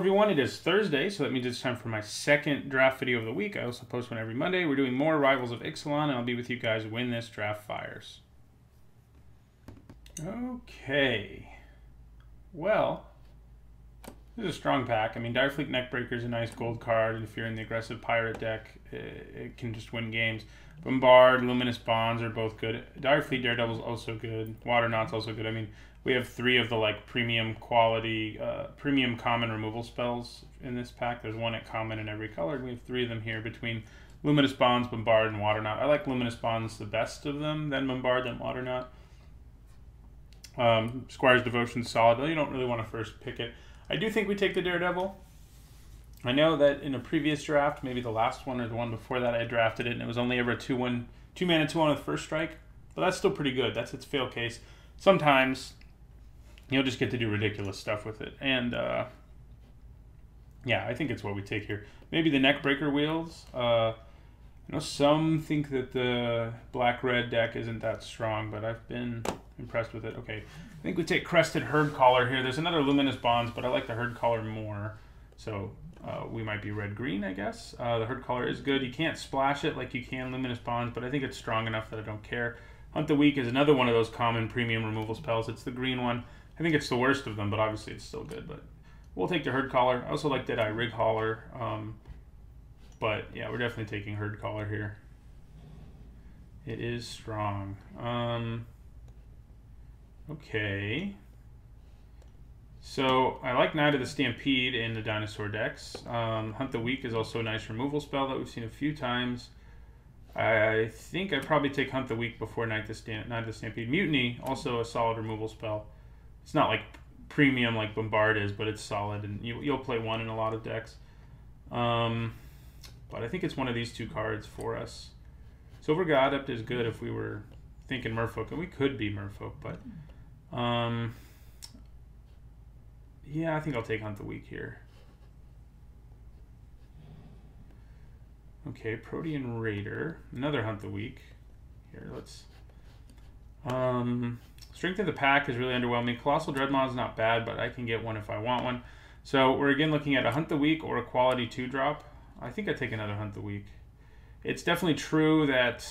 everyone, it is Thursday, so that means it's time for my second draft video of the week. I also post one every Monday. We're doing more Rivals of Ixalan, and I'll be with you guys when this draft fires. Okay. Well, this is a strong pack. I mean, Direfleet Neckbreaker is a nice gold card, and if you're in the aggressive pirate deck, it can just win games. Bombard, Luminous Bonds are both good. Direfleet Daredevil is also good. Waternaut's also good. I mean, we have three of the premium quality, premium common removal spells in this pack. There's one at common in every color. We have three of them here between Luminous Bonds, Bombard, and Waternaut. I like Luminous Bonds the best of them, then Bombard, then Waternaut. Squire's Devotion's solid, though you don't really want to first pick it. I do think we take the Daredevil. I know that in a previous draft, maybe the last one or the one before that, I drafted it, and it was only ever a 2-1, 2-mana 2-1 with first strike. But that's still pretty good. That's its fail case. Sometimes you'll just get to do ridiculous stuff with it. And, yeah, I think it's what we take here. Maybe the Neckbreaker Wheels. I know some think that the black-red deck isn't that strong, but I've been impressed with it. Okay, I think we take Crested Herd Collar here. There's another Luminous Bonds, but I like the Herd Collar more. So we might be red-green, I guess. The Herd Collar is good. You can't splash it like you can Luminous Bonds, but I think it's strong enough that I don't care. Hunt the Weak is another one of those common premium removal spells. It's the green one. I think it's the worst of them, but obviously it's still good. But we'll take the Herd Collar. I also like Deadeye Rig Hauler. But yeah, we're definitely taking Herd Collar here. It is strong. Okay. So I like Knight of the Stampede in the dinosaur decks. Hunt the Weak is also a nice removal spell that we've seen a few times. I think I'd probably take Hunt the Weak before Knight of the Stampede. Mutiny, also a solid removal spell. It's not like premium like Bombard is, but it's solid, and you'll play one in a lot of decks. But I think it's one of these two cards for us. Silver God Adept is good if we were thinking Merfolk, and we could be Merfolk, but yeah, I think I'll take Hunt the Weak here. Okay, Protean Raider, another Hunt the Weak. Here, let's Strength of the Pack is really underwhelming. Colossal Dreadmaw is not bad, but I can get one if I want one. So we're again looking at a Hunt the Weak or a quality 2-drop. I think I'd take another Hunt the Weak. It's definitely true that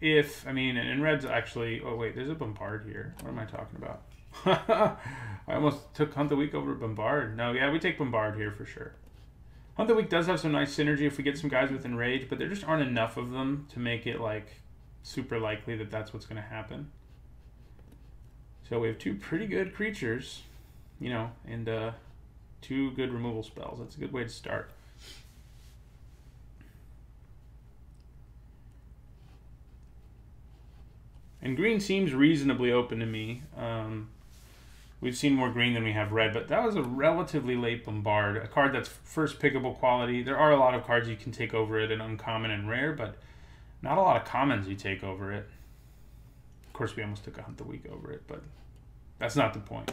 if, I mean, and Red's actually, oh wait, there's a Bombard here. What am I talking about? I almost took Hunt the Weak over Bombard. No, yeah, we take Bombard here for sure. Hunt the Weak does have some nice synergy if we get some guys with Enrage, but there just aren't enough of them to make it like super likely that that's what's going to happen. So we have two pretty good creatures, you know, and two good removal spells. That's a good way to start. And green seems reasonably open to me. We've seen more green than we have red, but that was a relatively late Bombard, a card that's first pickable quality. There are a lot of cards you can take over it in uncommon and rare, but not a lot of commons you take over it. Of course, we almost took a Hunt the Weak over it, but that's not the point.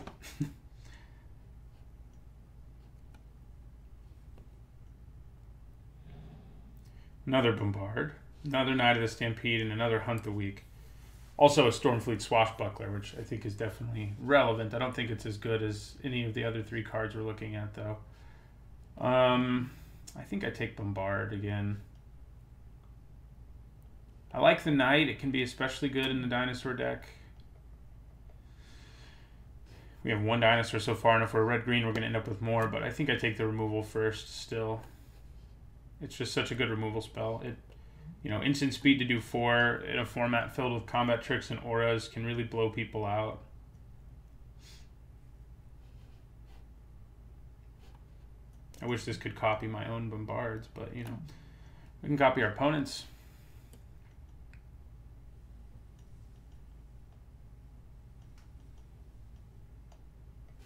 Another Bombard, another Knight of the Stampede, and another Hunt the Weak. Also a Stormfleet Swashbuckler, which I think is definitely relevant. I don't think it's as good as any of the other three cards we're looking at, though. I think I take Bombard again. I like the Knight. It can be especially good in the dinosaur deck. We have one dinosaur so far, and if we're red-green, we're going to end up with more, but I think I take the removal first still. It's just such a good removal spell. It, you know, instant speed to do 4 in a format filled with combat tricks and auras can really blow people out. I wish this could copy my own Bombards, but, you know, we can copy our opponents.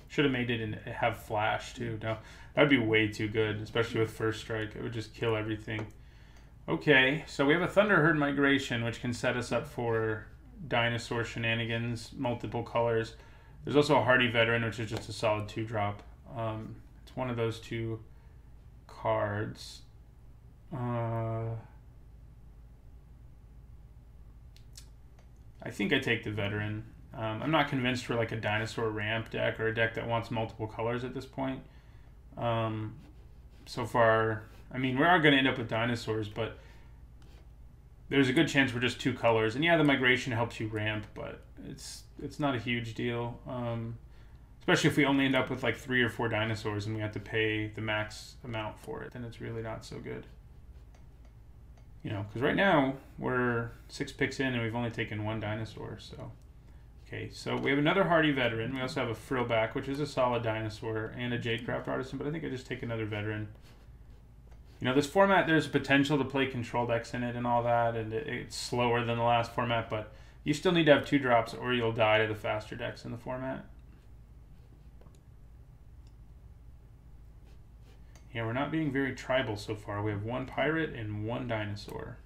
Should have made it and have flash too. No, that'd be way too good, especially with first strike. It would just kill everything. Okay, so we have a Thunderherd Migration, which can set us up for dinosaur shenanigans, multiple colors. There's also a Hardy Veteran, which is just a solid 2-drop. It's one of those two cards. I think I take the Veteran. I'm not convinced for like a dinosaur ramp deck or a deck that wants multiple colors at this point. So far, I mean, we are going to end up with dinosaurs, but there's a good chance we're just 2 colors. And yeah, the migration helps you ramp, but it's not a huge deal. Especially if we only end up with like 3 or 4 dinosaurs and we have to pay the max amount for it, then it's really not so good. You know, because right now we're 6 picks in and we've only taken 1 dinosaur, so. Okay, so we have another hardy veteran. We also have a frillback, which is a solid dinosaur, and a Jadecraft artisan, but I think I just take another veteran. You know, this format, there's potential to play control decks in it and all that, and it's slower than the last format, but you still need to have 2 drops or you'll die to the faster decks in the format. Yeah, we're not being very tribal so far. We have 1 pirate and 1 dinosaur.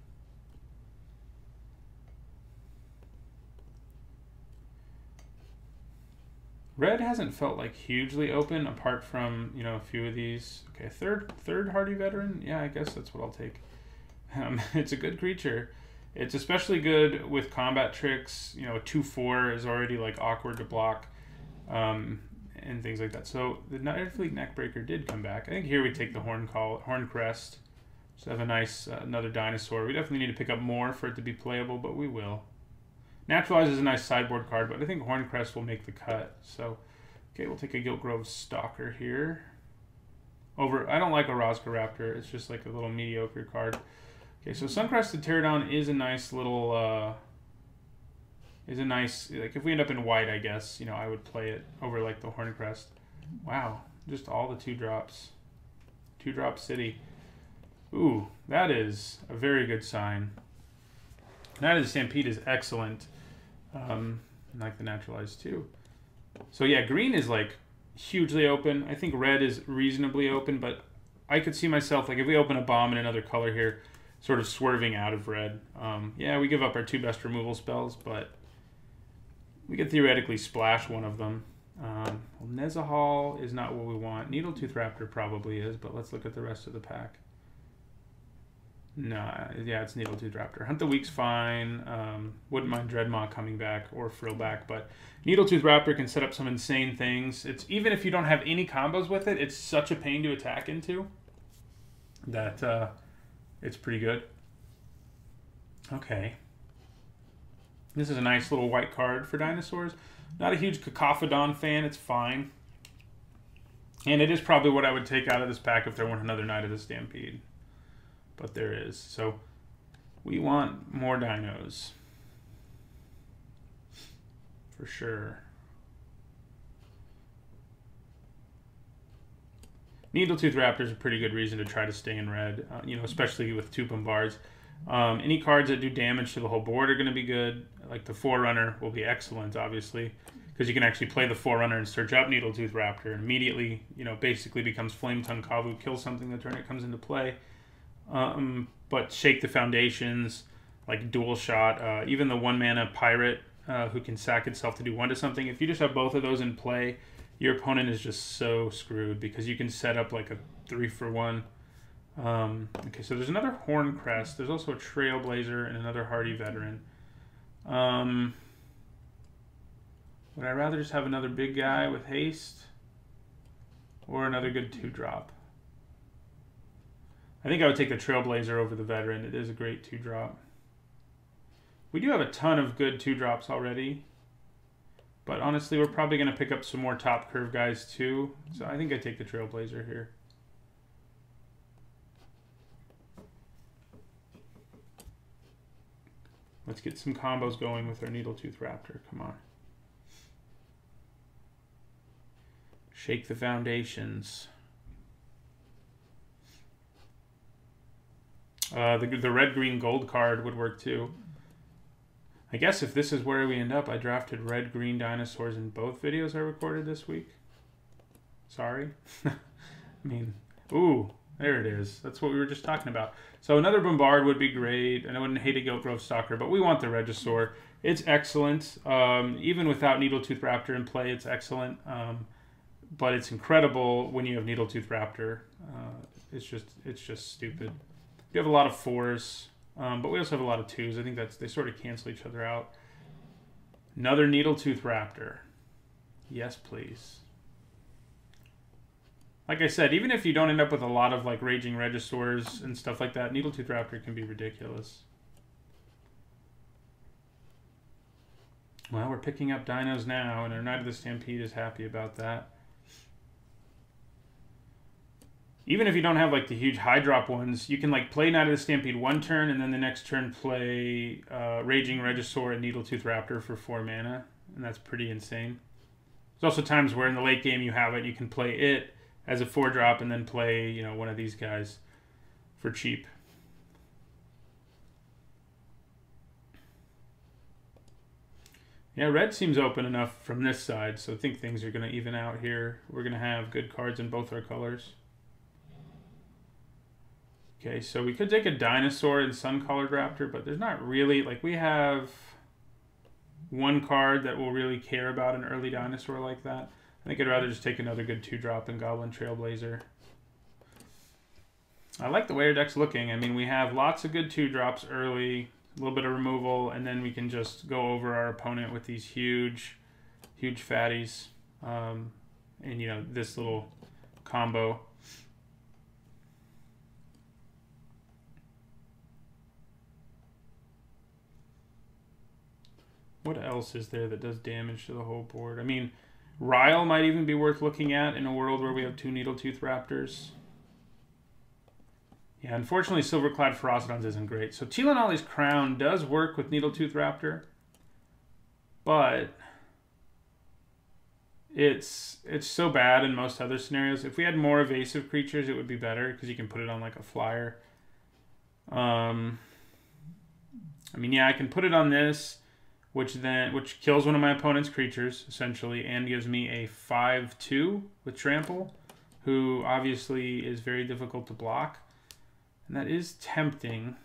Red hasn't felt like hugely open apart from, you know, a few of these. Okay, third hardy veteran. Yeah, I guess that's what I'll take. It's a good creature. It's especially good with combat tricks. You know, a 2/4 is already like awkward to block, and things like that. So the Nightfleet Neckbreaker did come back. I think here we take the Horncrest. Just have a nice another dinosaur. We definitely need to pick up more for it to be playable, but we will. Naturalize is a nice sideboard card, but I think Horncrest will make the cut. So, okay, we'll take a Giltgrove Stalker here. I don't like a Roscaraptor. It's just like a little mediocre card. Okay, so Suncrested Pterodon is a nice little, like if we end up in white, I guess, you know, I would play it over like the Horncrest. Wow, just all the 2 drops. 2-drop city. Ooh, that is a very good sign. Knight of the Stampede is excellent. Like the Naturalized too. So yeah, green is like hugely open. I think red is reasonably open, but I could see myself, like if we open a bomb in another color here, sort of swerving out of red. Yeah, we give up our 2 best removal spells, but we could theoretically splash one of them. Well, Nezahal is not what we want. Needletooth Raptor probably is, but let's look at the rest of the pack. Nah, yeah, it's Needletooth Raptor. Hunt the Weak's fine. Wouldn't mind Dreadmaw coming back or Frillback, but Needletooth Raptor can set up some insane things. It's even if you don't have any combos with it, it's such a pain to attack into that it's pretty good. Okay. This is a nice little white card for dinosaurs. Not a huge Cacophodon fan. It's fine. And it is probably what I would take out of this pack if there weren't another Knight of the Stampede. But there is. So we want more dinos. For sure. Needletooth Raptor is a pretty good reason to try to stay in red, you know, especially with 2 Bombards. Any cards that do damage to the whole board are going to be good. Like the Forerunner will be excellent, obviously, because you can actually play the Forerunner and search up Needletooth Raptor and immediately, you know, basically becomes Flame Tongue Kavu, kills something the turn it comes into play. But Shake the Foundations, like Dual Shot, even the 1-mana Pirate who can sack itself to do 1 to something. If you just have both of those in play, your opponent is just so screwed because you can set up like a 3-for-1. Okay, so there's another Horncrest. There's also a Trailblazer and another Hardy Veteran. Would I rather just have another big guy with haste or another good 2-drop? I think I would take the Trailblazer over the Veteran. It is a great 2-drop. We do have a ton of good 2-drops already. But honestly, we're probably going to pick up some more top curve guys too. So I think I take the Trailblazer here. Let's get some combos going with our Needletooth Raptor. Come on. Shake the Foundations. The red-green gold card would work too. I guess if this is where we end up, I drafted red-green dinosaurs in both videos I recorded this week. Sorry. I mean, ooh, there it is. That's what we were just talking about. So another Bombard would be great, and I wouldn't hate a Giltgrove Stalker, but we want the Regisaur. It's excellent. Even without Needletooth Raptor in play, it's excellent. But it's incredible when you have Needletooth Raptor. It's just stupid. We have a lot of 4s, but we also have a lot of 2s. I think they sort of cancel each other out. Another Needletooth Raptor. Yes, please. Like I said, even if you don't end up with a lot of like Raging Regisaurs and stuff like that, Needletooth Raptor can be ridiculous. Well, we're picking up dinos now, and our Knight of the Stampede is happy about that. Even if you don't have like the huge high drop ones, you can like play Knight of the Stampede one turn, and then the next turn play Raging Regisaur and Needletooth Raptor for 4 mana, and that's pretty insane. There's also times where in the late game you have it, you can play it as a 4-drop and then play, you know, one of these guys for cheap. Yeah, red seems open enough from this side, so I think things are going to even out here. We're going to have good cards in both our colors. Okay, so we could take a Dinosaur and Sun-Colored Raptor, but there's not really, like, we have one card that we'll really care about an early Dinosaur like that. I think I'd rather just take another good 2-drop in Goblin Trailblazer. I like the way our deck's looking. I mean, we have lots of good 2-drops early, a little bit of removal, and then we can just go over our opponent with these huge fatties. And, you know, this little combo. What else is there that does damage to the whole board? I mean, Ryle might even be worth looking at in a world where we have 2 Needletooth Raptors. Yeah, unfortunately, Silverclad Ferocidons isn't great. So Tilanali's Crown does work with Needletooth Raptor, but it's so bad in most other scenarios. If we had more evasive creatures, it would be better because you can put it on like a flyer. I mean, yeah, I can put it on this, which kills one of my opponent's creatures essentially, and gives me a 5/2 with Trample, who obviously is very difficult to block. And that is tempting.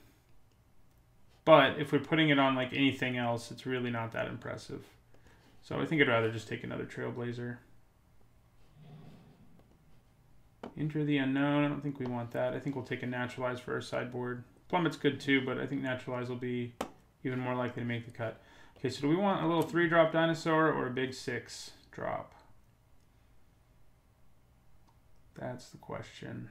But if we're putting it on like anything else, it's really not that impressive. So I think I'd rather just take another Trailblazer. Enter the Unknown. I don't think we want that. I think we'll take a Naturalize for our sideboard. Plummet's good too, but I think Naturalize will be even more likely to make the cut. Okay, so do we want a little 3-drop Dinosaur or a big 6-drop? That's the question.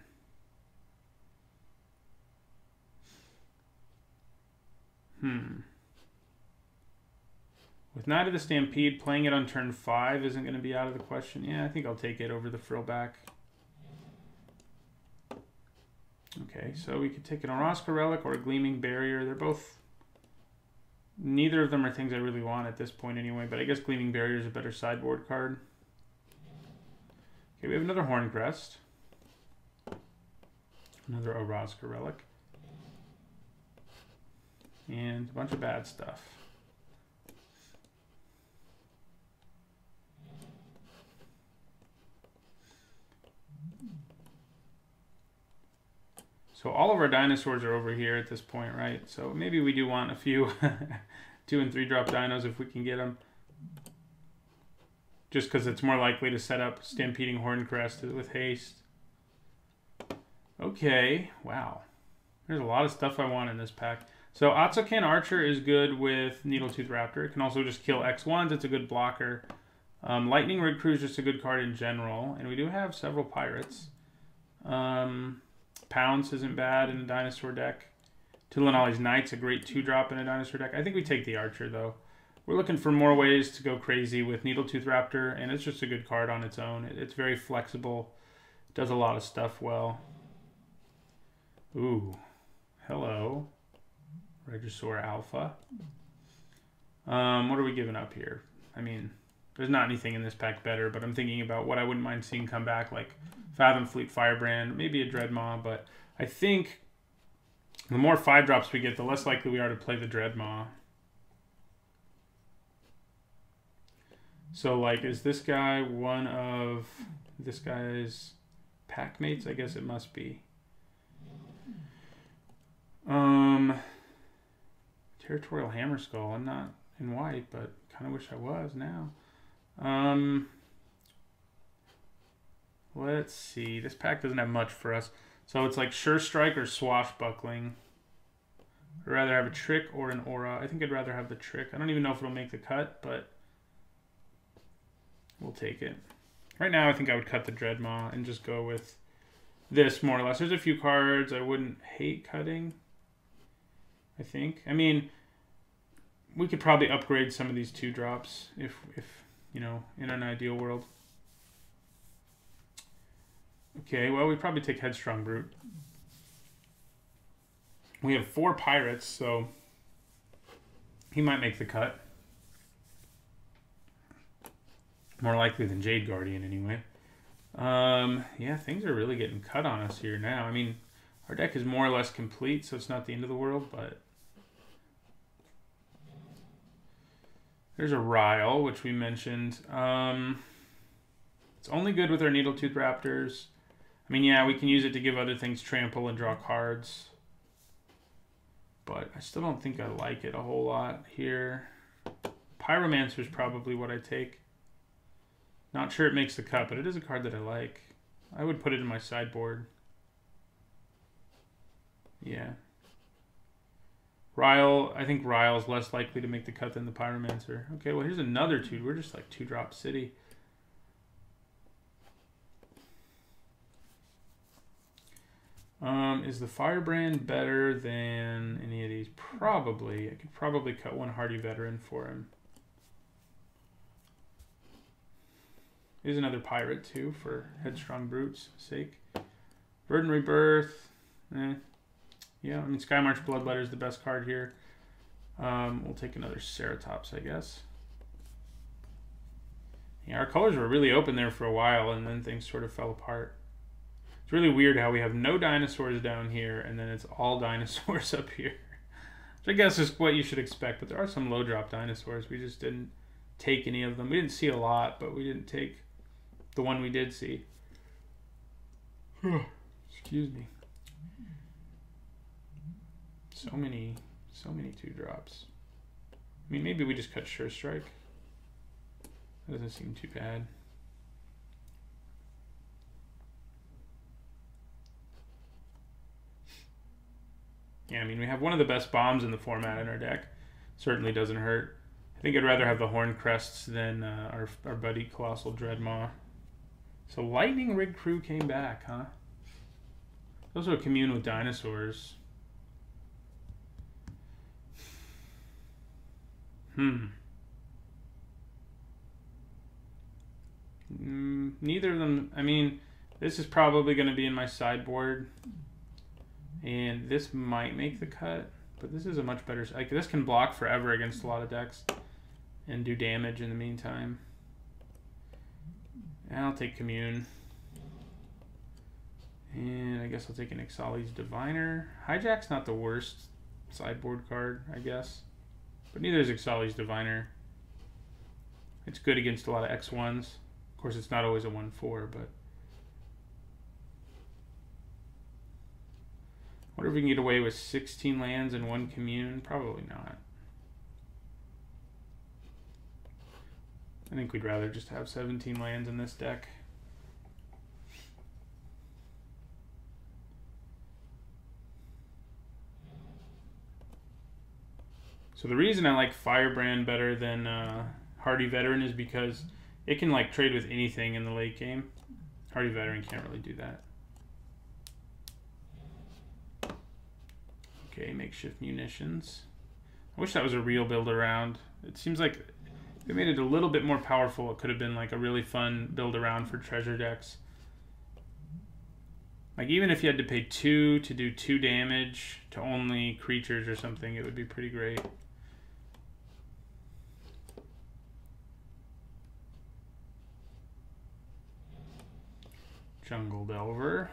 With Knight of the Stampede, playing it on turn 5 isn't going to be out of the question. Yeah, I think I'll take it over the Frillback. Okay, so we could take an Orozco Relic or a Gleaming Barrier. They're both... Neither of them are things I really want at this point anyway, but I guess Gleaming Barrier is a better sideboard card. Okay, we have another Horncrest. Another Orozco Relic. And a bunch of bad stuff. So all of our dinosaurs are over here at this point, right? So maybe we do want a few 2- and 3-drop dinos if we can get them. Just because it's more likely to set up Stampeding Horncrest with haste. Okay, wow. There's a lot of stuff I want in this pack. So Atsokan Archer is good with Needletooth Raptor. It can also just kill X1s. It's a good blocker. Lightning Rig Crew is just a good card in general. And we do have several pirates. Pounce isn't bad in a dinosaur deck. Tilanali's Knight's a great 2-drop in a dinosaur deck. I think we take the Archer, though. We're looking for more ways to go crazy with Needletooth Raptor, and it's just a good card on its own. It's very flexible. It does a lot of stuff well. Ooh. Hello. Regisaur Alpha. What are we giving up here? I mean, there's not anything in this pack better, but I'm thinking about what I wouldn't mind seeing come back, like Fathom Fleet Firebrand, maybe a Dreadmaw, but I think the more 5-drops we get, the less likely we are to play the Dreadmaw. So, like, is this guy one of this guy's pack mates? I guess it must be. Territorial Hammerskull. I'm not in white, but kind of wish I was now. Let's see. This pack doesn't have much for us. So it's like Sure Strike or Swashbuckling. I'd rather have a Trick or an Aura. I think I'd rather have the Trick. I don't even know if it'll make the cut, but we'll take it. Right now, I think I would cut the Dreadmaw and just go with this, more or less. There's a few cards I wouldn't hate cutting, I think. I mean, we could probably upgrade some of these 2-drops if you know, in an ideal world. Okay, well, we probably take Headstrong Brute. We have 4 pirates, so he might make the cut. More likely than Jade Guardian, anyway. Yeah, things are really getting cut on us here now. I mean, our deck is more or less complete, so it's not the end of the world, but... There's a Ryle, which we mentioned. It's only good with our Needletooth Raptors. I mean, yeah, we can use it to give other things trample and draw cards. But I still don't think I like it a whole lot here. Pyromancer is probably what I take. Not sure it makes the cut, but it is a card that I like. I would put it in my sideboard. Yeah. Ryle, I think Ryle's less likely to make the cut than the Pyromancer. Okay, well, here's another 2. We're just like 2-drop city. Is the Firebrand better than any of these? Probably. I could probably cut one Hardy Veteran for him. Here's another pirate, too, for Headstrong Brute's sake. Verdant Rebirth. Yeah, I mean, Skymarch Bloodletter is the best card here. We'll take another Ceratops, I guess. Yeah, our colors were really open there for a while, and then things sort of fell apart. It's really weird how we have no dinosaurs down here, and then it's all dinosaurs up here. Which I guess is what you should expect, but there are some low-drop dinosaurs. We just didn't take any of them. We didn't see a lot, but we didn't take the one we did see. Excuse me. So many 2-drops. I mean, maybe we just cut Sure Strike. That doesn't seem too bad. Yeah, I mean, we have one of the best bombs in the format in our deck. Certainly doesn't hurt. I think I'd rather have the Horn Crests than our buddy Colossal Dreadmaw. So Lightning Rig Crew came back, huh? Those are commune with dinosaurs. Neither of them. I mean, this is probably going to be in my sideboard, and this might make the cut, but this is a much better. Like, this can block forever against a lot of decks and do damage in the meantime. And I'll take Commune, and I guess I'll take an Ixalan's Diviner. Hijack's not the worst sideboard card, I guess. But neither is Ixalan's Diviner. It's good against a lot of X1s. Of course, it's not always a 1/4, but... I wonder if we can get away with 16 lands and 1 commune. Probably not. I think we'd rather just have 17 lands in this deck. So the reason I like Firebrand better than Hardy Veteran is because it can like trade with anything in the late game. Hardy Veteran can't really do that. Okay, makeshift munitions. I wish that was a real build around. It seems like if they made it a little bit more powerful, it could have been like a really fun build around for treasure decks. Like even if you had to pay 2 to do 2 damage to only creatures or something, it would be pretty great. Jungle Delver.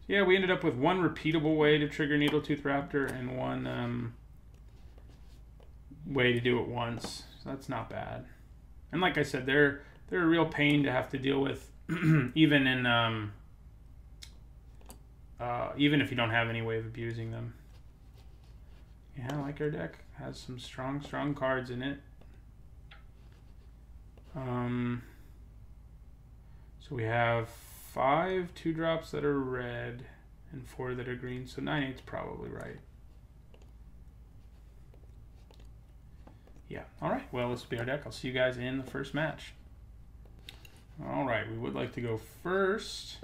Yeah, we ended up with 1 repeatable way to trigger Needletooth Raptor and 1 way to do it once. So that's not bad. And like I said, they're a real pain to have to deal with, even in even if you don't have any way of abusing them. Yeah, I like our deck. Has some strong cards in it. So we have 5 2-drops that are red and 4 that are green, so 9/8's probably right. Yeah. All right. Well, this will be our deck. I'll see you guys in the first match. All right. We would like to go first.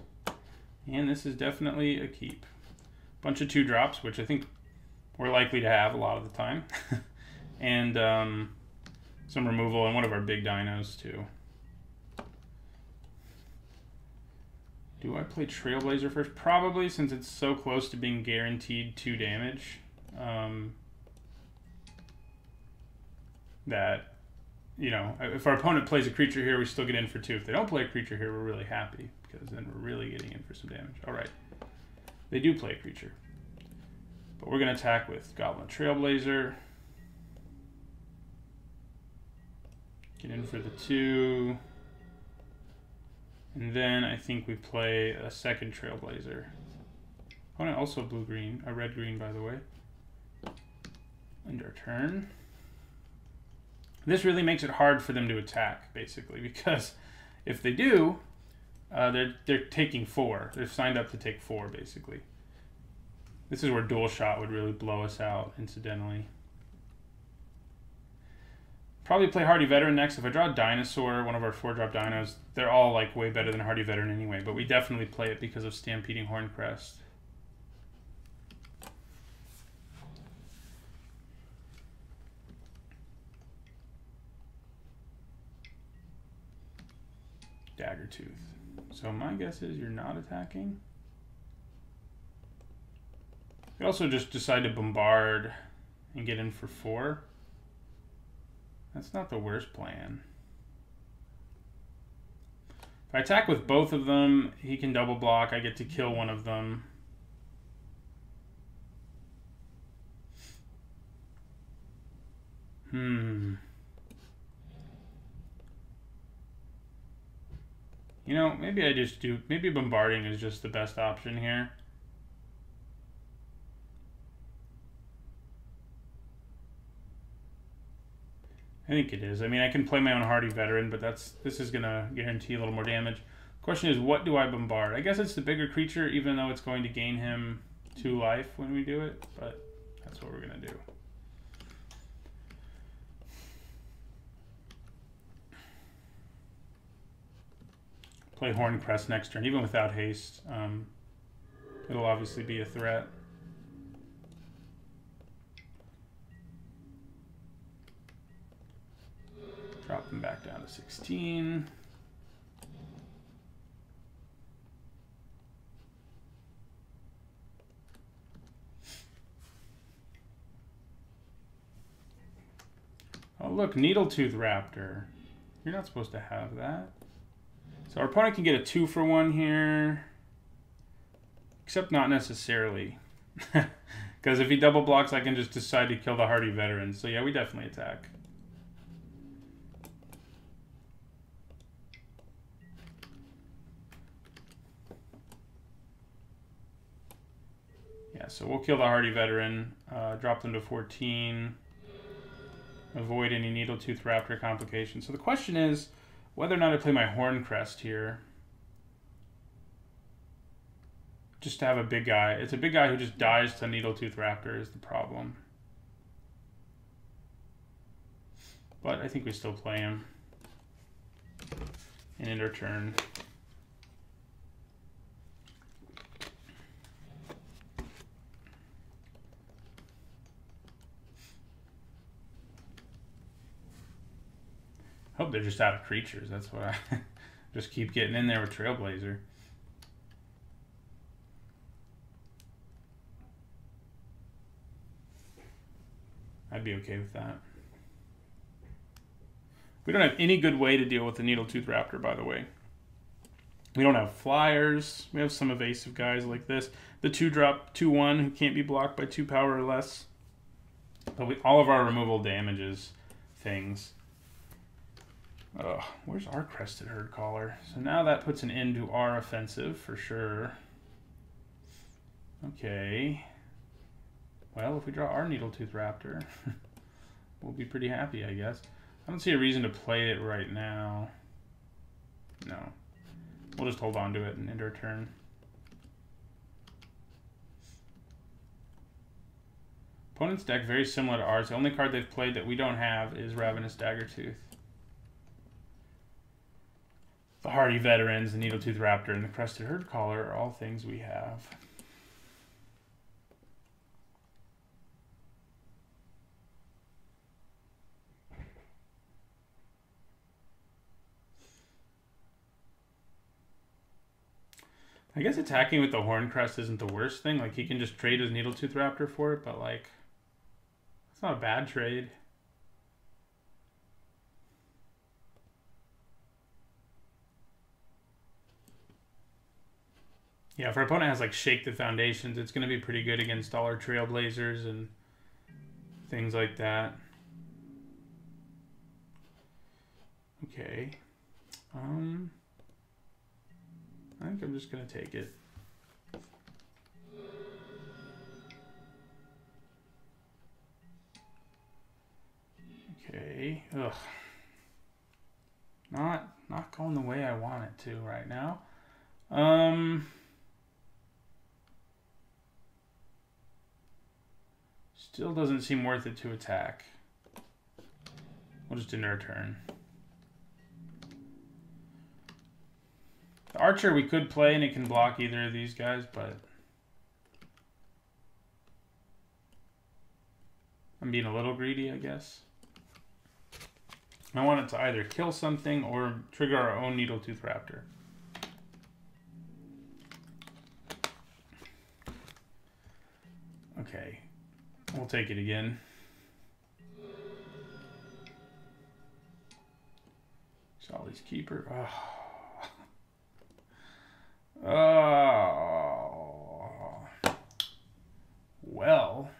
And this is definitely a keep. Bunch of 2-drops, which I think we're likely to have a lot of the time. And some removal and one of our big dinos, too. Do I play Trailblazer first? Probably, since it's so close to being guaranteed 2 damage. That, you know, if our opponent plays a creature here, we still get in for 2. If they don't play a creature here, we're really happy, because then we're really getting in for some damage. All right. They do play a creature. But we're going to attack with Goblin Trailblazer. Get in for the 2. And then I think we play a second Trailblazer. Opponent also blue-green, a red-green, by the way. End our turn. This really makes it hard for them to attack, basically, because if they do, they're taking 4. They're signed up to take 4, basically. This is where Dual Shot would really blow us out, incidentally. Probably play Hardy Veteran next. If I draw a Dinosaur, one of our 4-drop dinos, they're all like way better than Hardy Veteran anyway, but we definitely play it because of Stampeding Horncrest. Daggertooth. So my guess is you're not attacking. We also just decide to bombard and get in for 4. That's not the worst plan. If I attack with both of them, he can double block. I get to kill one of them. You know, maybe I just do... Maybe bombarding is just the best option here. I think it is. I mean, I can play my own Hardy Veteran, but this is going to guarantee a little more damage. The question is, what do I bombard? I guess it's the bigger creature, even though it's going to gain him 2 life when we do it, but that's what we're going to do. Play Horncrest next turn, even without haste. It'll obviously be a threat. Drop them back down to 16. Oh, look, Needletooth Raptor. You're not supposed to have that. So our opponent can get a 2-for-1 here. Except not necessarily. Because if he double blocks, I can just decide to kill the Hardy Veteran. So yeah, we definitely attack. Yeah, so we'll kill the Hardy Veteran, drop them to 14, avoid any Needletooth Raptor complications. So the question is whether or not I play my Horncrest here. Just to have a big guy. It's a big guy who just dies to Needletooth Raptor is the problem. But I think we still play him. And end our turn. Hope they're just out of creatures. That's what I just keep getting in there with Trailblazer. I'd be okay with that. We don't have any good way to deal with the Needletooth Raptor, by the way. We don't have flyers. We have some evasive guys like this. The 2-drop 2/1 who can't be blocked by 2 power or less. But all of our removal damages things. Where's our Crested Herd Caller? So now that puts an end to our offensive for sure. Okay. Well, if we draw our Needletooth Raptor, we'll be pretty happy, I guess. I don't see a reason to play it right now. No. We'll just hold on to it and end our turn. Opponent's deck very similar to ours. The only card they've played that we don't have is Ravenous Daggertooth. The Hardy Veterans, the Needletooth Raptor, and the Crested Herdcaller are all things we have. I guess attacking with the Horncrest isn't the worst thing. Like, he can just trade his Needletooth Raptor for it, but, like, it's not a bad trade. Yeah, if our opponent has, like, Shake the Foundations, it's going to be pretty good against all our Trailblazers and things like that. Okay. I think I'm just going to take it. Okay. Ugh. Not going the way I want it to right now. Still doesn't seem worth it to attack. We'll just end our turn. The Archer we could play and it can block either of these guys, but I'm being a little greedy, I guess. I want it to either kill something or trigger our own Needletooth Raptor. Okay, we'll take it again. Solly's Keeper. Oh. Well.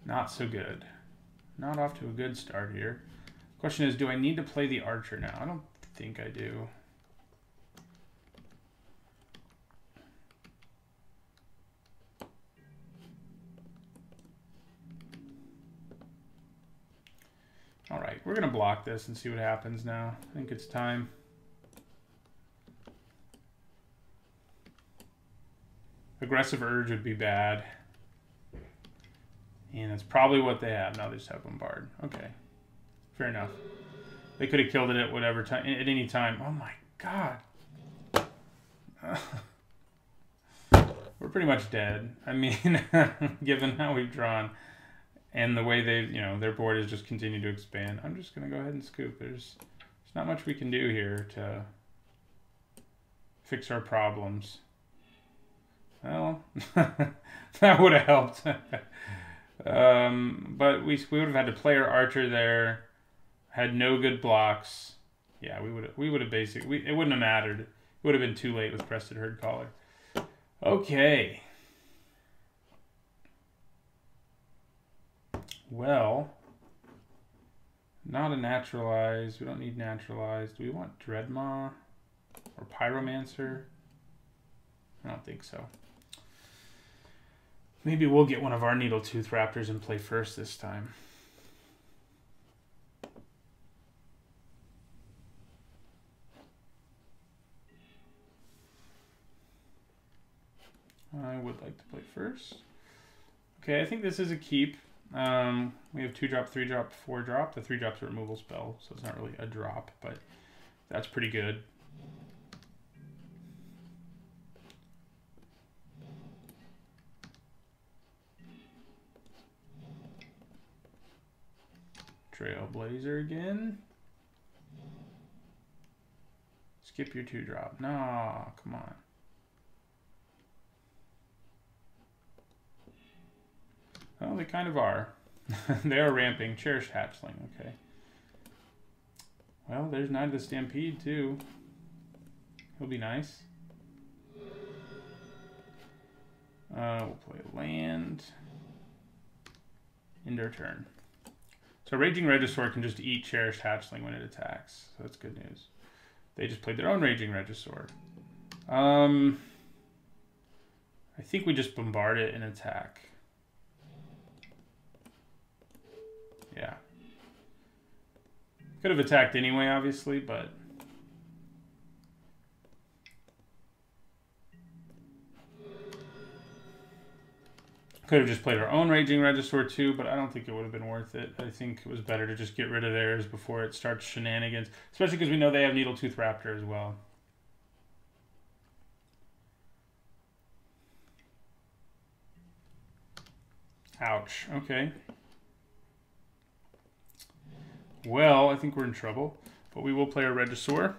Not so good. Not off to a good start here. Question is, do I need to play the Archer now? I don't think I do. All right, we're going to block this and see what happens now. I think it's time. Aggressive Urge would be bad. And that's probably what they have. Now they just have Bombard. Okay. Fair enough. They could have killed it at whatever time, at any time. Oh my god. We're pretty much dead. I mean, given how we've drawn and the way they, you know, their board has just continued to expand. I'm just going to go ahead and scoop. There's not much we can do here to fix our problems. Well, that would have helped. But we would have had to play our Archer there. Had no good blocks. Yeah, we would have basically, it wouldn't have mattered. It would have been too late with Crested Herdcaller. Okay. Well, not a naturalized. We don't need naturalized. Do we want Dreadmaw or Pyromancer? I don't think so. Maybe we'll get one of our Needletooth Raptors and play first this time. I would like to play first. Okay, I think this is a keep. We have 2-drop, 3-drop, 4-drop. The 3-drop's a removal spell, so it's not really a drop, but that's pretty good. Trailblazer again. Skip your 2-drop. No, come on. Well, they kind of are. They are ramping. Cherished Hatchling, okay. Well, there's Knight of the Stampede, too. He'll be nice. We'll play land. End our turn. So Raging Regisaur can just eat Cherished Hatchling when it attacks. So that's good news. They just played their own Raging Regisaur. I think we just bombard it and attack. Yeah. Could have attacked anyway, obviously, but... Could have just played our own Raging Regisaur too, but I don't think it would have been worth it. I think it was better to just get rid of theirs before it starts shenanigans, especially because we know they have Needletooth Raptor as well. Ouch. Okay. Well, I think we're in trouble, but we will play our Regisaur.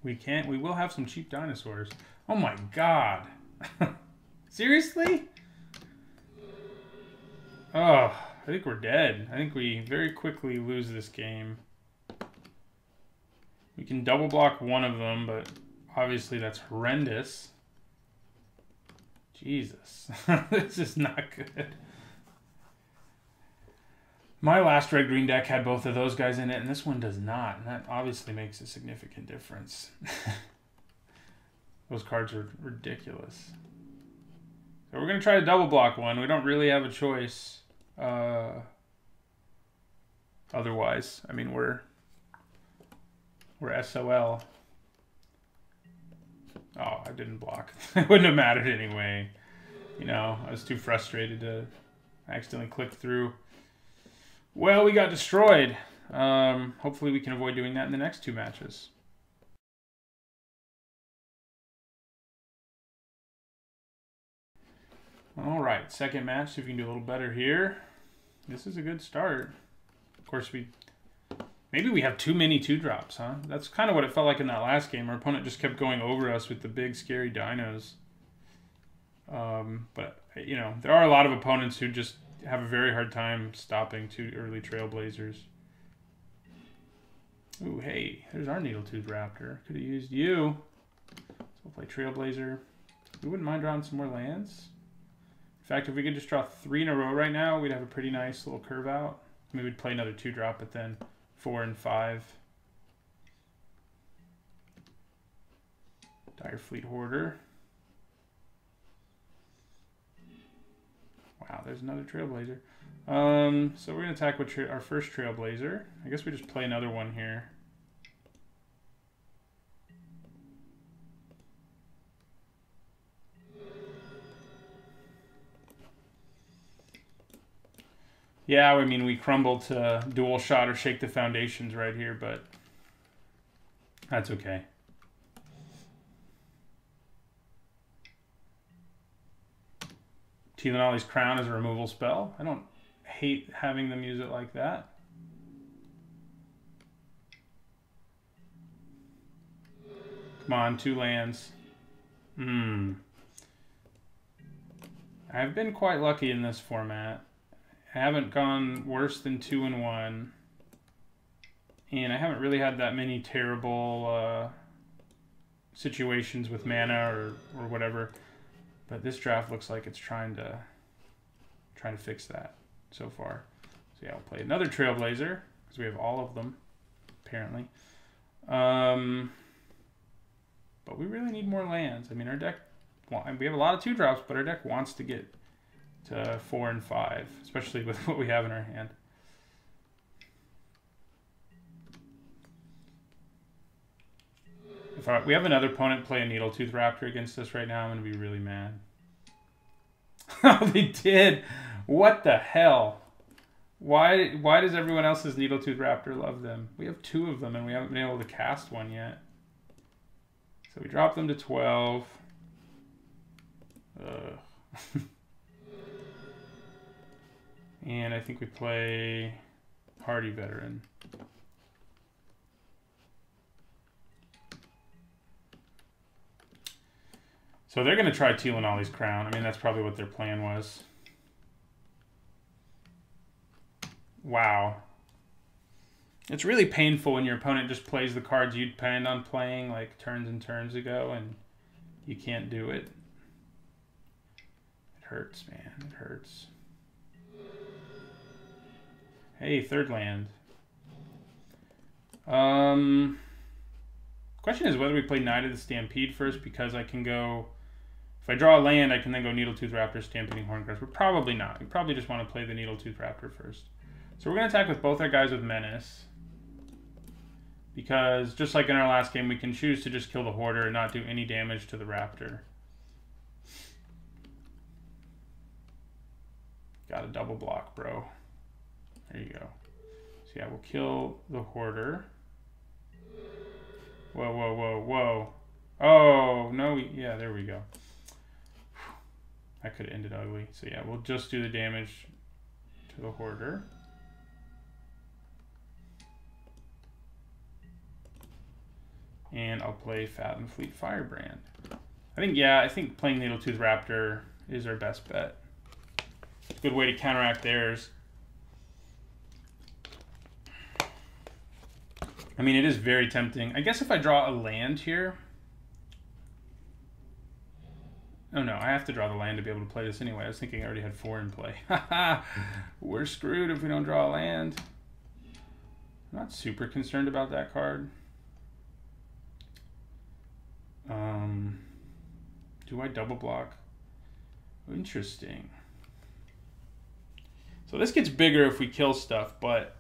We will have some cheap dinosaurs. Oh my god. Seriously? Oh, I think we're dead. I think we very quickly lose this game. We can double block one of them, but obviously that's horrendous. Jesus. This is not good. My last red-green deck had both of those guys in it, and this one does not. And that obviously makes a significant difference. Those cards are ridiculous. So we're going to try to double block one. We don't really have a choice. Otherwise, I mean, we're SOL. Oh, I didn't block. It wouldn't have mattered anyway. You know, I was too frustrated to accidentally click through. Well, we got destroyed. Hopefully we can avoid doing that in the next two matches. All right, second match. See if we can do a little better here. This is a good start. Of course, maybe we have too many 2-drops, huh? That's kind of what it felt like in that last game. Our opponent just kept going over us with the big, scary dinos. But, you know, there are a lot of opponents who just have a very hard time stopping 2 early Trailblazers. Ooh, hey, there's our Needletooth Raptor. Could have used you. So we'll play Trailblazer. We wouldn't mind drawing some more lands. In fact, if we could just draw 3 in a row right now, we'd have a pretty nice little curve out. I mean, we'd play another 2-drop, but then 4 and 5. Dire Fleet Hoarder. Wow, there's another Trailblazer. So we're going to attack with our first Trailblazer. I guess we just play another one here. Yeah, I mean, we crumbled to dual shot or shake the foundations right here, but that's okay. Tilanali's Crown is a removal spell. I don't hate having them use it like that. Come on, 2 lands. I've been quite lucky in this format. I haven't gone worse than 2 and 1. And I haven't really had that many terrible situations with mana or whatever. But this draft looks like it's trying to fix that so far. So yeah, I'll play another Trailblazer because we have all of them, apparently. But we really need more lands. I mean, our deck, we have a lot of 2-drops, but our deck wants to get to 4 and 5, especially with what we have in our hand. If we have another opponent play a Needletooth Raptor against us right now, I'm going to be really mad. Oh, they did! What the hell? Why does everyone else's Needletooth Raptor love them? We have 2 of them, and we haven't been able to cast one yet. So we drop them to 12. Ugh. And I think we play Hardy Veteran. So they're going to try Tilanali's Crown. I mean, that's probably what their plan was. Wow. It's really painful when your opponent just plays the cards you'd planned on playing like turns and turns ago and you can't do it. It hurts, man. It hurts. Hey, 3rd land. Question is whether we play Knight of the Stampede first, because I can go... If I draw a land, I can then go Needletooth Raptor, Stampeding Horncrest. But probably not. We probably just want to play the Needletooth Raptor first. So we're going to attack with both our guys with Menace. Because, just like in our last game, we can choose to just kill the Hoarder and not do any damage to the Raptor. Got a double block, bro. There you go. So yeah, we'll kill the Hoarder. Whoa, whoa, whoa, whoa. Oh, no, yeah, there we go. That could have ended ugly. So yeah, we'll just do the damage to the Hoarder. And I'll play Fathom Fleet Firebrand. I think playing Needletooth Raptor is our best bet. It's a good way to counteract theirs. I mean, it is very tempting. I guess if I draw a land here... Oh no, I have to draw the land to be able to play this anyway. I was thinking I already had 4 in play. Haha, we're screwed if we don't draw a land. I'm not super concerned about that card. Do I double block? Interesting. So this gets bigger if we kill stuff, but...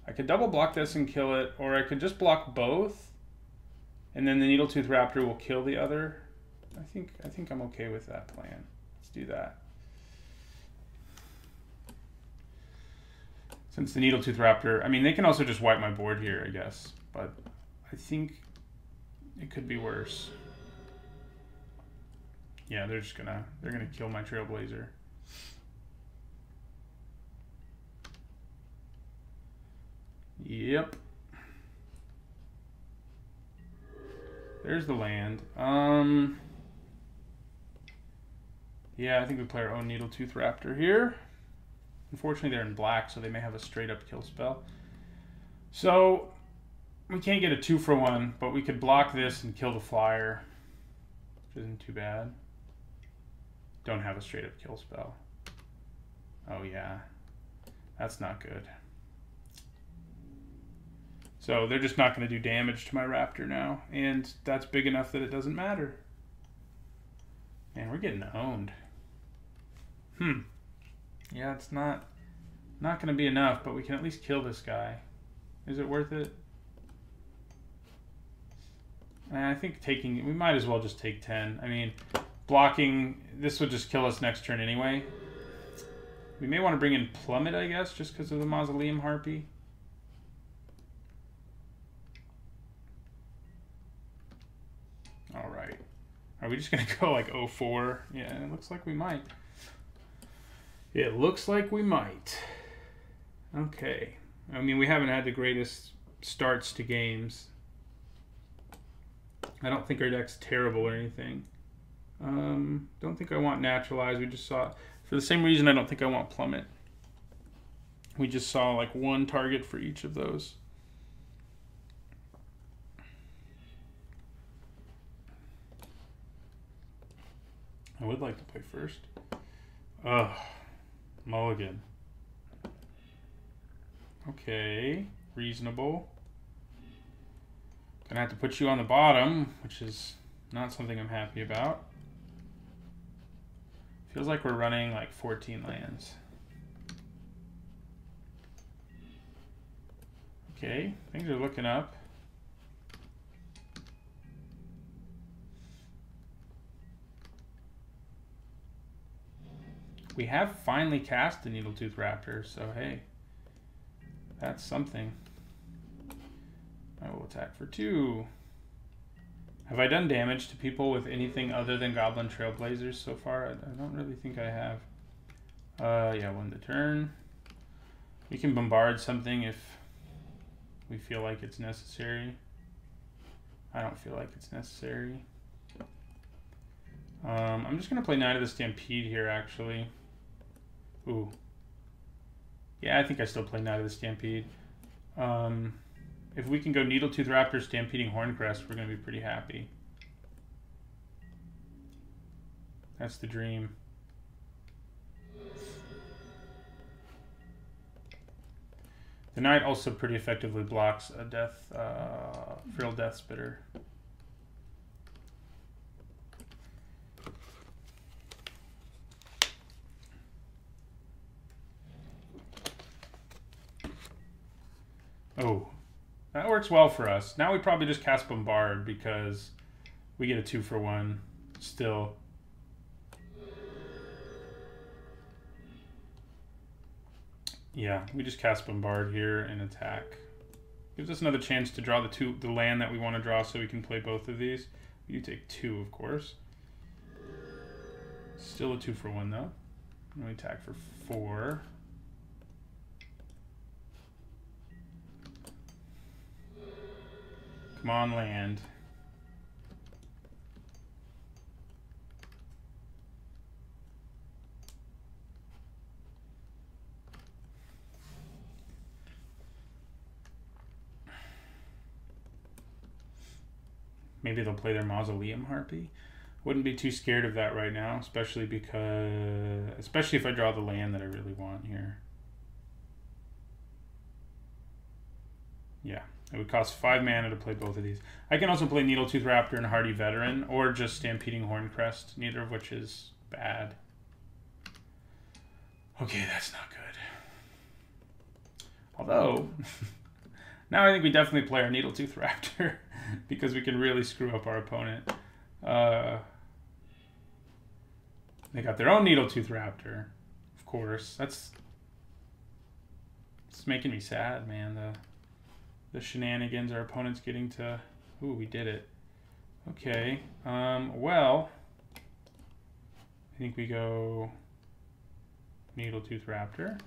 I could double block this and kill it, or I could just block both, and then the Needletooth Raptor will kill the other. I think I'm okay with that plan. Let's do that. Since the Needletooth Raptor, I mean, they can also just wipe my board here, I guess, but I think it could be worse. Yeah, they're gonna kill my Trailblazer. Yep. There's the land. Yeah, I think we play our own Needletooth Raptor here. Unfortunately, they're in black, so they may have a straight-up kill spell. So, we can't get a 2-for-1, but we could block this and kill the flyer, which isn't too bad. Don't have a straight-up kill spell. Oh, yeah. That's not good. So, they're just not going to do damage to my Raptor now, and that's big enough that it doesn't matter. Man, we're getting owned. Yeah, it's not going to be enough, but we can at least kill this guy. Is it worth it? I think we might as well just take 10. I mean, blocking, this would just kill us next turn anyway. We may want to bring in Plummet, I guess, just because of the Mausoleum Harpy. All right. Are we just going to go like 0-4? Yeah, it looks like we might. It looks like we might. Okay. I mean, we haven't had the greatest starts to games. I don't think our deck's terrible or anything. Don't think I want Naturalize. We just saw, for the same reason I don't think I want Plummet. We just saw like 1 target for each of those. I would like to play first. Ugh. Mulligan. Okay, reasonable. Gonna have to put you on the bottom, which is not something I'm happy about. Feels like we're running like 14 lands. Okay, things are looking up. We have finally cast the Needletooth Raptor, so hey, that's something. I will attack for 2. Have I done damage to people with anything other than Goblin Trailblazers so far? I don't really think I have. Yeah, win the turn. We can bombard something if we feel like it's necessary. I don't feel like it's necessary. I'm just going to play Knight of the Stampede here, actually. Ooh. Yeah, I think I still play Knight of the Stampede. If we can go Needletooth Raptor, Stampeding Horncrest, we're going to be pretty happy. That's the dream. The Knight also pretty effectively blocks a Frill Death Spitter. Oh, that works works well for us. Now we probably just cast Bombard because we get a 2-for-1 still. Yeah, we just cast Bombard here and attack. Gives us another chance to draw the land that we want to draw so we can play both of these. You take 2, of course. Still a 2-for-1 though. And we attack for 4. Come on, land. Maybe they'll play their Mausoleum Harpy. Wouldn't be too scared of that right now, especially if I draw the land that I really want here. Yeah, it would cost 5 mana to play both of these. I can also play Needletooth Raptor and Hardy Veteran, or just Stampeding Horncrest, neither of which is bad. Okay, that's not good. Although, now I think we definitely play our Needletooth Raptor because we can really screw up our opponent. They got their own Needletooth Raptor, of course. It's making me sad, man. The shenanigans our opponent's getting to. Ooh, we did it. Okay. Well, I think we go Needletooth Raptor,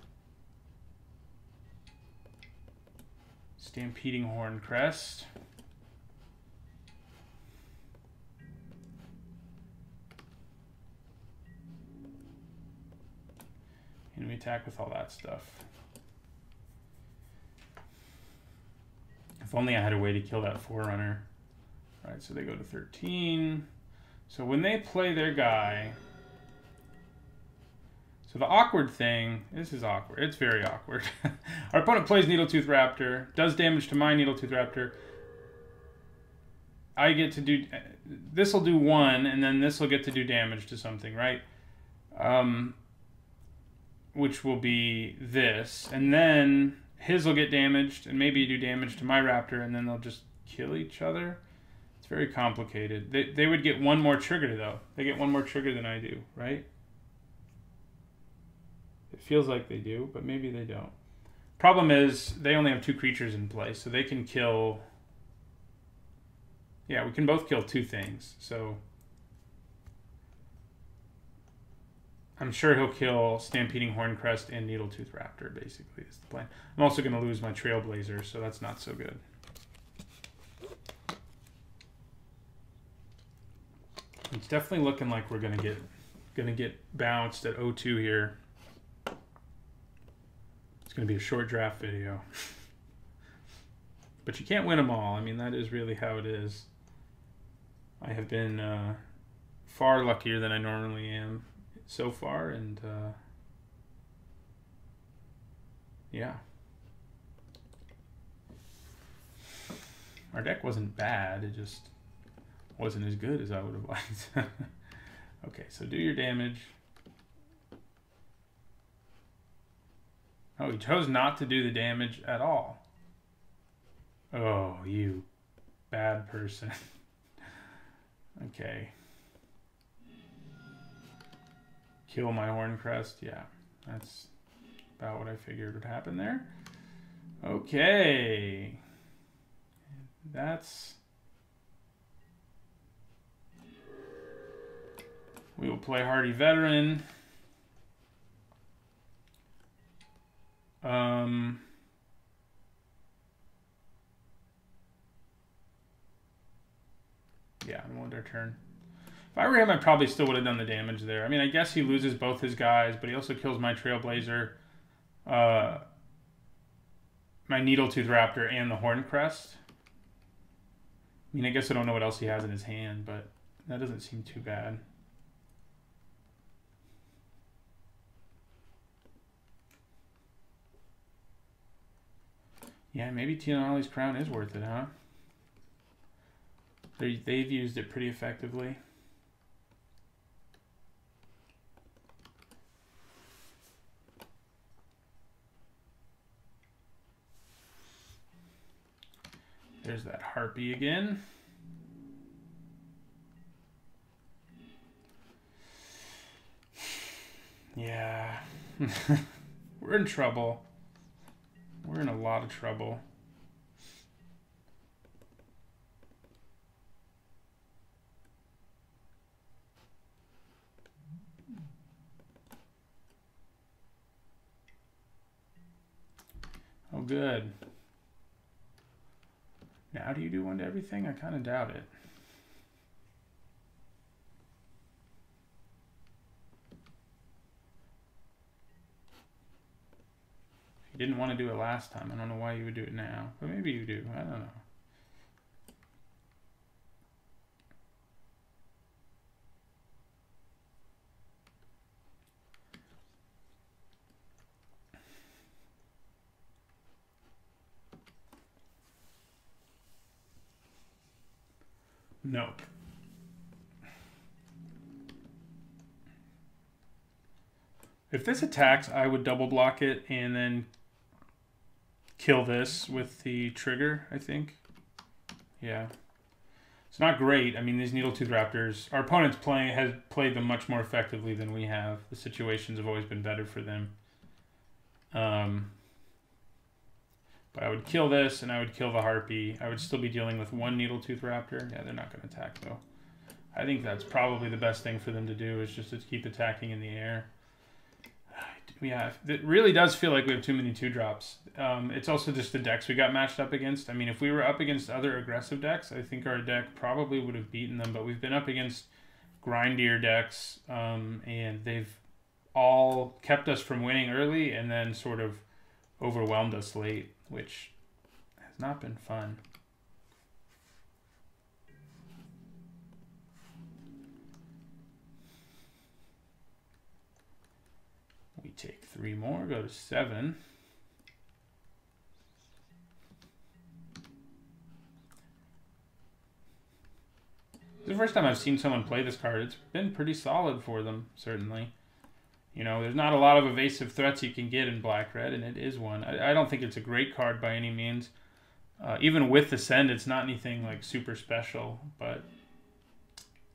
Stampeding Horncrest. And we attack with all that stuff. If only I had a way to kill that Forerunner. All right, so they go to 13. So when they play their guy... So the awkward thing... This is awkward. It's very awkward. Our opponent plays Needletooth Raptor, does damage to my Needletooth Raptor. I get to do... This will do 1, and then this will get to do damage to something, right? Which will be this, and then his will get damaged, and maybe do damage to my Raptor, and then they'll just kill each other. It's very complicated. They would get 1 more trigger, though. They get 1 more trigger than I do, right? It feels like they do, but maybe they don't. Problem is, they only have 2 creatures in play, so they can kill... Yeah, we can both kill 2 things, so... I'm sure he'll kill Stampeding Horncrest and Needletooth Raptor, basically, is the plan. I'm also going to lose my Trailblazer, so that's not so good. It's definitely looking like we're going to get bounced at 0-2 here. It's going to be a short draft video. But you can't win them all. I mean, that is really how it is. I have been far luckier than I normally am so far, and yeah, our deck wasn't bad, it just wasn't as good as I would have liked. Okay, so do your damage. Oh, he chose not to do the damage at all. Oh, you bad person. Okay. Kill my Horncrest. Yeah, that's about what I figured would happen there. Okay. That's... We will play Hardy Veteran. Yeah, I want their turn. If I were him, I probably still would have done the damage there. I mean, I guess he loses both his guys, but he also kills my Trailblazer, my Needletooth Raptor, and the Horncrest. I mean, I guess I don't know what else he has in his hand, but that doesn't seem too bad. Yeah, maybe Tianali's Crown is worth it, huh? They've used it pretty effectively. There's that harpy again. Yeah. We're in trouble. We're in a lot of trouble. Oh, good. Now do you do one to everything? I kind of doubt it. You didn't want to do it last time. I don't know why you would do it now, but maybe you do. I don't know. Nope. If this attacks, I would double block it and then kill this with the trigger, I think. Yeah. It's not great. I mean, these Needletooth Raptors, our opponent's has played them much more effectively than we have. The situations have always been better for them. But I would kill this and I would kill the Harpy. I would still be dealing with one Needletooth Raptor. Yeah, they're not going to attack though. I think that's probably the best thing for them to do is just to keep attacking in the air. Yeah, it really does feel like we have too many 2-drops. It's also just the decks we got matched up against. I mean, if we were up against other aggressive decks, I think our deck probably would have beaten them. But we've been up against grindier decks, and they've all kept us from winning early and then sort of overwhelmed us late, which has not been fun. We take 3 more, go to 7. It's the first time I've seen someone play this card. It's been pretty solid for them, certainly. You know, there's not a lot of evasive threats you can get in black-red, and it is one. I don't think it's a great card by any means. Even with the send, it's not anything like super special, but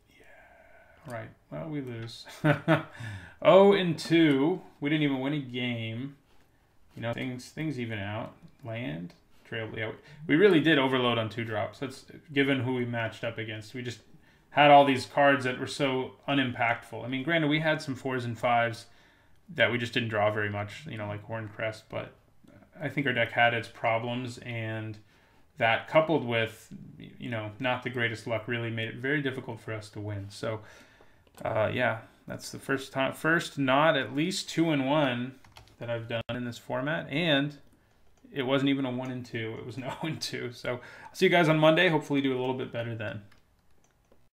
yeah, right. Well, we lose. 0-2. We didn't even win a game. You know, things even out. Land, trail. Yeah, we really did overload on 2-drops. That's given who we matched up against. We just had all these cards that were so unimpactful. I mean, granted, we had some 4s and 5s that we just didn't draw very much, you know, like Horncrest, but I think our deck had its problems, and that coupled with, you know, not the greatest luck really made it very difficult for us to win. So, yeah, that's the first not at least 2-1 that I've done in this format, and it wasn't even a 1-2. It was an 0-2. So I'll see you guys on Monday. Hopefully do a little bit better then.